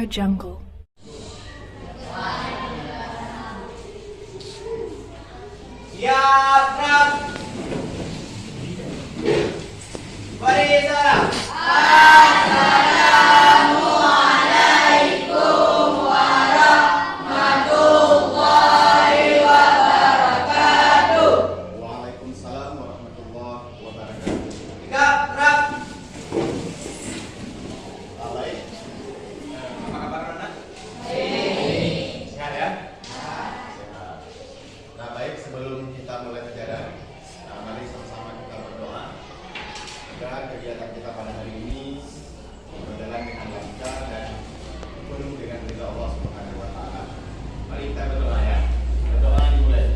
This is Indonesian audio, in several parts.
Jungle. Siap, gerak. Barisan. Assalamualaikum warahmatullahi wabarakatuh. Waalaikumsalam warahmatullahi wabarakatuh. Tiga, gerak. Baik. Apa kabar anak? Sehat ya? Sehat. Nah baik, sebelum kita mulai pelajaran, mari sama-sama kita berdoa agar kegiatan kita pada hari ini berjalan dengan lancar dan penuh dengan ridha Allah Subhanahu wa taala. Mari kita berdoa ya. Berdoa dimulai.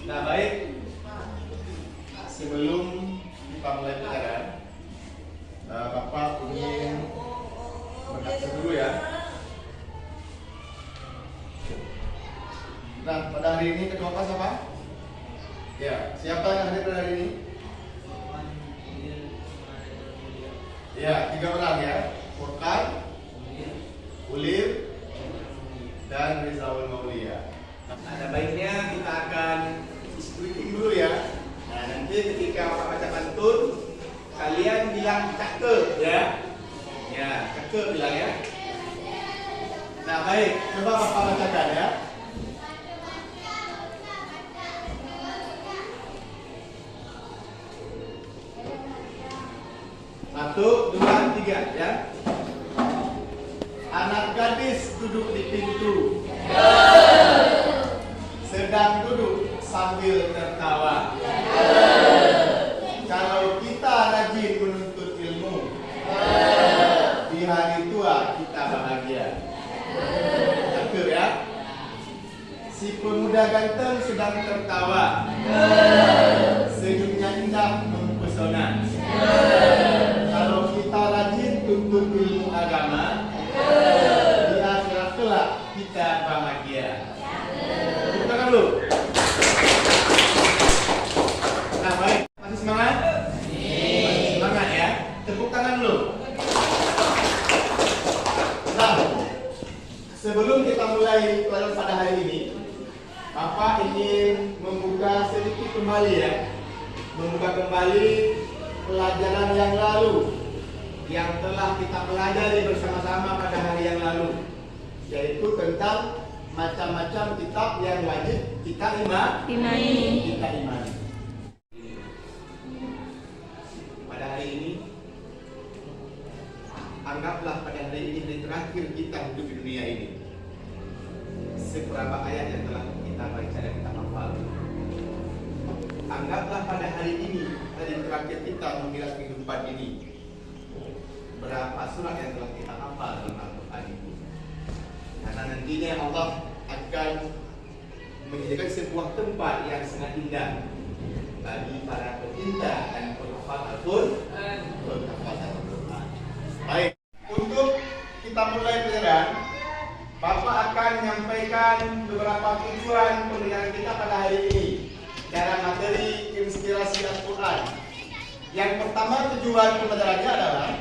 Nah baik, sebelum kita mulai pelajaran, Bapak ingin berkata dulu ya. Nah pada hari ini kedua Bapak siapa? Ya, siapa yang hadir pada hari ini? Ya, 3 orang ya. Furqan, Ulir, dan Rizal Maulia. Ada baiknya kita akan screening dulu ya. Nah nanti ketika Bapak baca pantun, kalian bilang cakep ya. Ya, cakep bilang ya. Nah baik, coba Bapak bacakan ya. 1, 2, 3 ya. Anak gadis duduk di pintu, sedang duduk sambil tertawa. Kalau kita rajin menuntut ilmu, di hari tua kita bahagia. Cakep ya. Si pemuda ganteng sedang tertawa, senyumnya indah mempesona. Kalau kita rajin tuntut ilmu agama, di akhirat kelak kita bahagia. Tepuk tangan dulu. Nah baik, masih semangat? Masih semangat ya. Tepuk tangan dulu. Nah, sebelum kita mulai pelajaran pada hari ini, Bapak ingin membuka sedikit kembali ya. Membuka kembali pelajaran yang lalu yang telah kita pelajari bersama-sama pada hari yang lalu, yaitu tentang macam-macam kitab yang wajib kita imani. Pada hari ini, anggaplah pada hari ini hari terakhir kita hidup di dunia ini. Seberapa ayat yang telah kita baca dan kita hafal, anggaplah pada hari ini hari terakhir kita memilas kehidupan ini. Berapa surat yang telah kita hafal dalam Al-Quran ini? Karena nantinya Allah akan menjadikan sebuah tempat yang sangat indah bagi para pecinta dan penghafal Al-Quran. Baik, untuk kita mulai pelajaran, Bapak akan menyampaikan beberapa tujuan pembelajaran kita pada hari ini dalam materi inspirasi Al-Quran. Yang pertama tujuan pembelajarannya adalah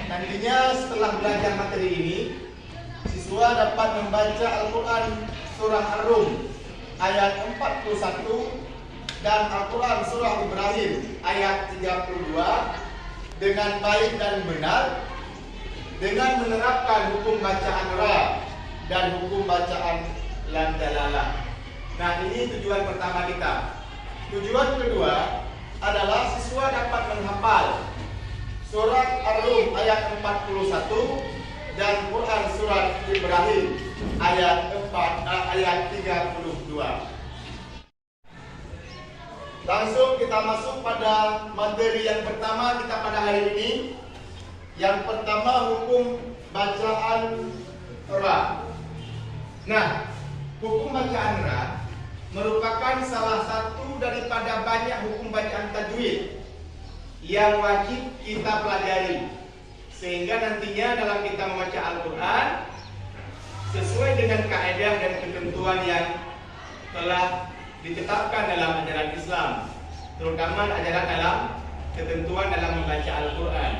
nantinya setelah belajar materi ini, siswa dapat membaca Al-Quran surah Ar-Rum ayat 41 dan Al-Quran surah Ibrahim ayat 32 dengan baik dan benar, dengan menerapkan hukum bacaan ra dan hukum bacaan lam dalalah. Nah ini tujuan pertama kita. Tujuan kedua adalah siswa dapat menghafal surat Ar-Rum ayat 41 dan Quran surat Ibrahim ayat 32. Langsung kita masuk pada materi yang pertama kita pada hari ini. Yang pertama hukum bacaan ra. Nah, hukum bacaan ra merupakan salah satu daripada banyak hukum bacaan tajwid yang wajib kita pelajari, sehingga nantinya dalam kita membaca Al-Quran sesuai dengan kaidah dan ketentuan yang telah ditetapkan dalam ajaran Islam, terutama ajaran dalam ketentuan dalam membaca Al-Quran.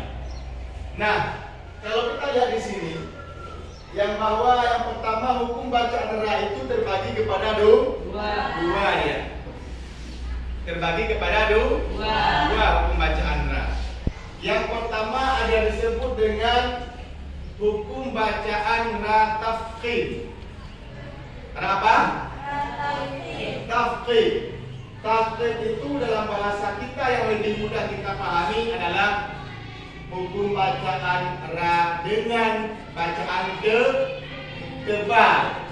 Nah, kalau kita lihat di sini, yang pertama hukum bacaan ra itu terbagi kepada dua ya. Terbagi kepada dua hukum bacaan ra. Yang pertama ada disebut dengan hukum bacaan ra tafkhim. Ra apa? Tafkhim. Tafkhim itu dalam bahasa kita yang lebih mudah kita pahami adalah hukum bacaan ra dengan bacaan tebal.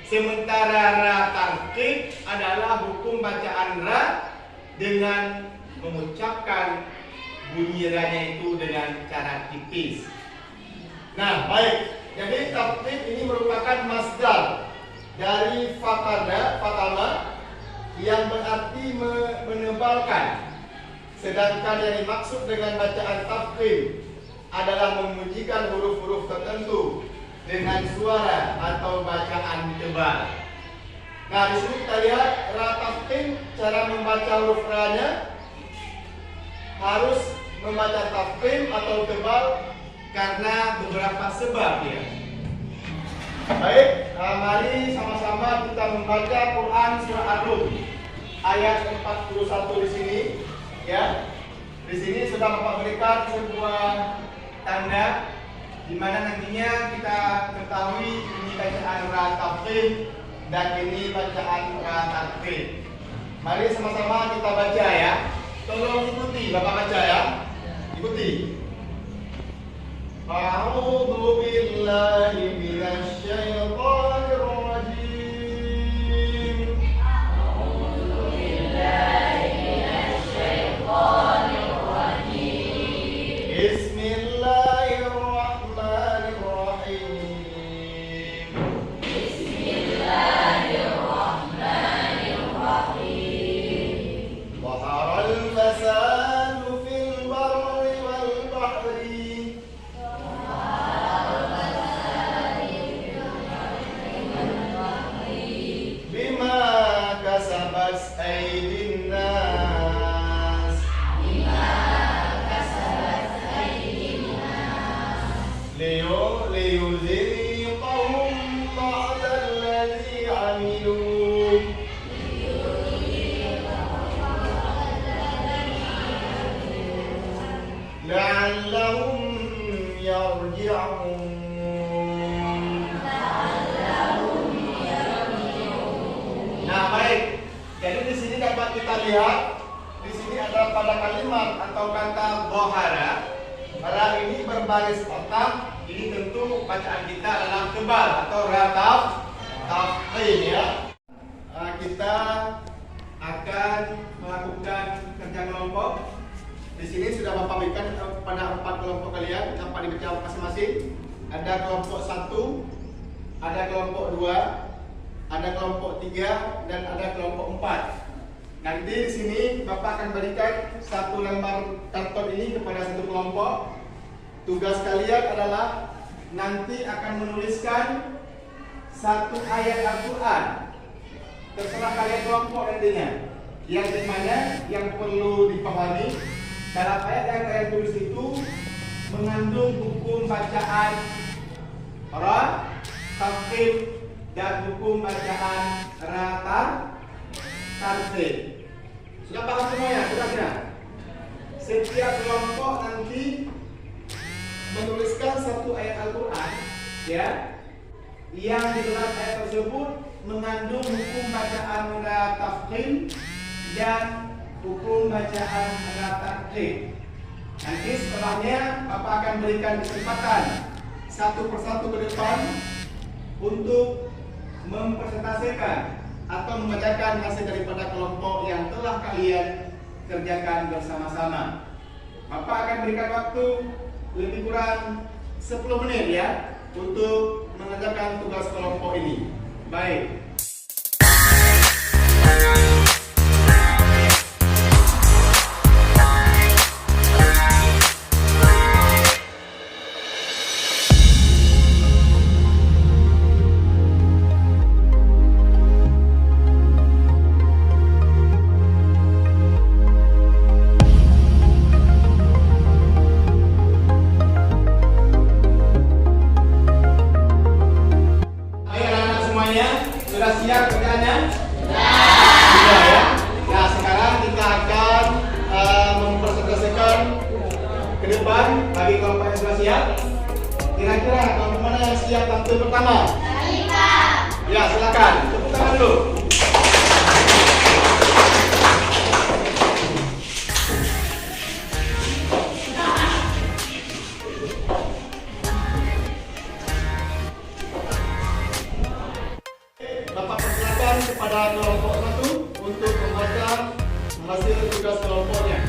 Sementara ra tarkib adalah hukum bacaan ra dengan mengucapkan bunyi ra-nya itu dengan cara tipis. Nah, baik. Jadi tarkib ini merupakan masdar dari fatama yang berarti menebalkan. Sedangkan yang dimaksud dengan bacaan tafkhim adalah memujikan huruf-huruf tertentu dengan suara atau bacaan tebal. Nah, di sini kita lihat ra tafkhim, cara membaca huruf ra-nya harus membaca tafkhim atau tebal karena beberapa sebab ya. Baik, mari sama-sama kita membaca Quran surah Ar-Rum ayat 41 di sini. Ya, di sini sudah Bapak berikan sebuah tanda di mana nantinya kita ketahui ini bacaan ra tafkhim dan ini bacaan ra tarkib. Mari sama-sama kita baca ya. Tolong ikuti, Bapak baca ya. Ikuti. A'udzu billahi minasy syaithanir rajim. A'udzu billahi Bismillahirrahmanirrahim. Bismillahirrahmanirrahim. Dhaharal fasadu fil barri wal bahri. Bima kasabat aydin nas. ليذيقهم بعض الذي عملوا لعلهم يرجعون. Nah, baik. Jadi di sini dapat kita lihat di sini ada pada kalimat atau kata dhahara. Ra ini berbaris otak, ini tentu bacaan kita adalah tebal atau ra tafkhim ya. Kita akan melakukan kerja kelompok. Di sini sudah Bapak berikan pada 4 kelompok kalian, dapat dibaca masing-masing. Ada kelompok 1, ada kelompok 2, ada kelompok 3 dan ada kelompok 4. Nanti di sini Bapak akan berikan satu lembar karton ini kepada satu kelompok. Tugas kalian adalah nanti akan menuliskan satu ayat Al-Quran. Terserah kalian kelompok nantinya. Yang dimana yang perlu dipahami dalam ayat yang kalian tulis itu mengandung hukum bacaan ra tafkhim dan hukum bacaan ra tarkib. Sudah paham semuanya? Sudah? Setiap kelompok nanti menuliskan satu ayat Al-Quran ya, yang di dalam ayat tersebut mengandung hukum bacaan ra tafkhim dan hukum bacaan ra tarkib. Nanti setelahnya Bapak akan berikan kesempatan satu persatu ke depan untuk mempresentasikan atau membacakan hasil daripada kelompok yang telah kalian kerjakan bersama-sama. Bapak akan berikan waktu lebih kurang 10 menit ya untuk mengerjakan tugas kelompok ini. Baik. Sudah siap kerjanya? Sudah ya. Nah sekarang kita akan mempresentasikan ke depan bagi kelompok yang sudah siap. Kira-kira kelompok mana yang siap tampil pertama? Ya silakan. Tepuk tangan dulu. Bapak persilakan kepada kelompok 1 untuk membaca hasil tugas kelompoknya.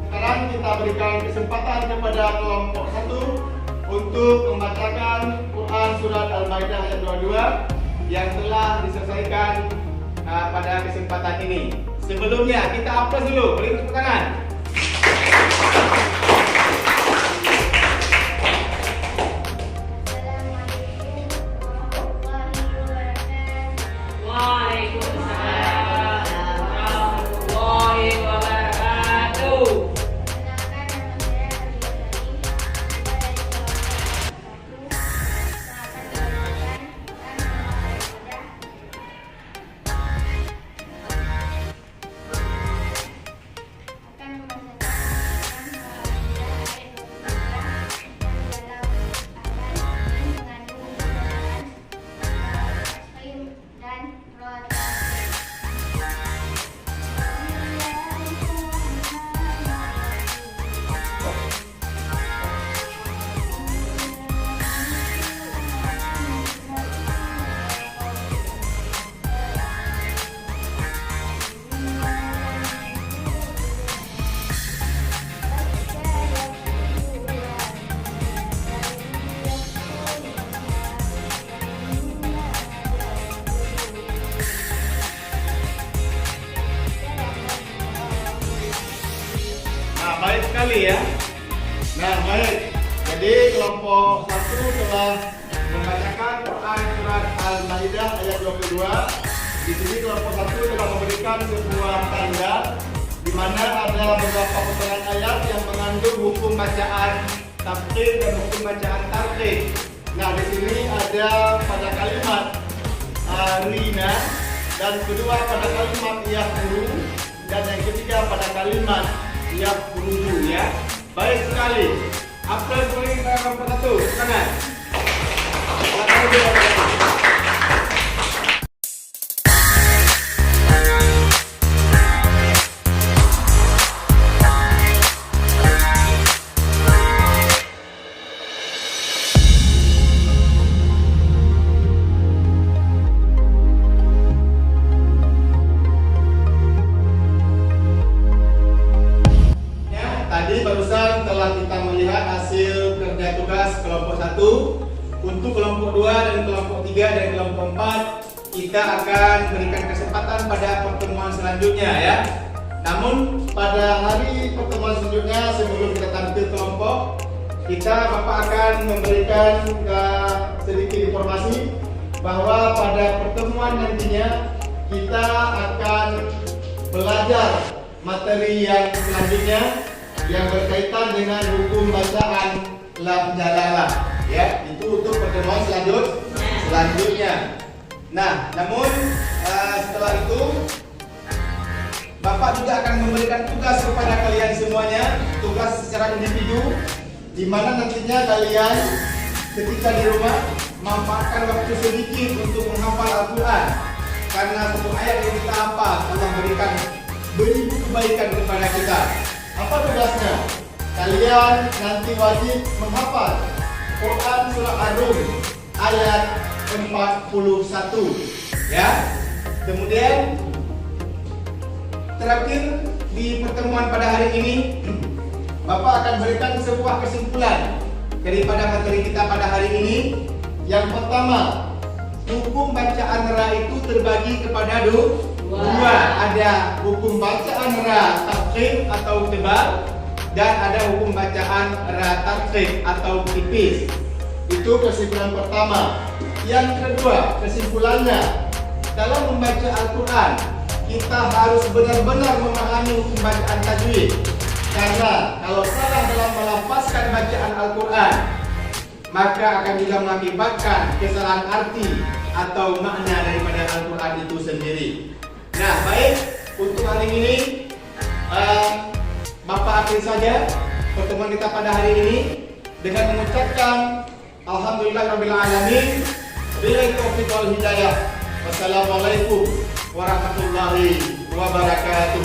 Sekarang kita berikan kesempatan kepada kelompok 1 untuk membacakan Quran Surat Al-Maidah ayat 22 yang telah diselesaikan pada kesempatan ini. Sebelumnya kita aplaus dulu, beri tepuk tangan. Baik sekali ya. Nah baik, jadi kelompok 1 telah membacakan Quran Surat Al-Maidah ayat 22. Di sini kelompok 1 telah memberikan sebuah tanda di mana ada beberapa potongan ayat yang mengandung hukum bacaan tafsir dan hukum bacaan tartib. Nah di sini ada pada kalimat rina, dan kedua pada kalimat yaqulu, dan yang ketiga pada kalimat yaqulu ya. Baik sekali. Aplaus beri kepada kelompok 1. Tangan. Tadi barusan telah kita melihat hasil kerja tugas kelompok 1. Untuk kelompok 2 dan kelompok 3 dan kelompok 4 kita akan berikan kesempatan pada pertemuan selanjutnya ya. Namun pada hari pertemuan selanjutnya sebelum kita tampil kelompok, Bapak akan memberikan sedikit informasi bahwa pada pertemuan nantinya kita akan belajar materi yang selanjutnya yang berkaitan dengan hukum bacaan lafz jalalah ya. Itu untuk pertemuan selanjutnya. Nah, namun setelah itu Bapak juga akan memberikan tugas kepada kalian semuanya, tugas secara individu, di mana nantinya kalian ketika di rumah manfaatkan waktu sedikit untuk menghafal Al-Quran. Karena satu ayat yang kita hafal, Allah berikan beribu kebaikan kepada kita. Apa tugasnya? Kalian nanti wajib menghafal Quran surah Ar-Rum ayat 41, ya. Kemudian terakhir di pertemuan pada hari ini, Bapak akan berikan sebuah kesimpulan daripada materi kita pada hari ini. Yang pertama, hukum bacaan ra itu terbagi kepada dua. Ada hukum bacaan ra tafkhim atau tebal, dan ada hukum bacaan ra tafkhim atau tipis. Itu kesimpulan pertama. Yang kedua, kesimpulannya, dalam membaca Al-Quran kita harus benar-benar memahami hukum bacaan tajwid. Karena kalau salah dalam melafazkan bacaan Al-Quran, maka akan juga mengakibatkan kesalahan arti atau makna daripada Al-Quran itu sendiri. Nah, baik, untuk hari ini Bapak akhiri saja pertemuan kita pada hari ini dengan mengucapkan Alhamdulillahirabbil alamin, billahi taufiq wal hidayah. Wassalamualaikum warahmatullahi wabarakatuh.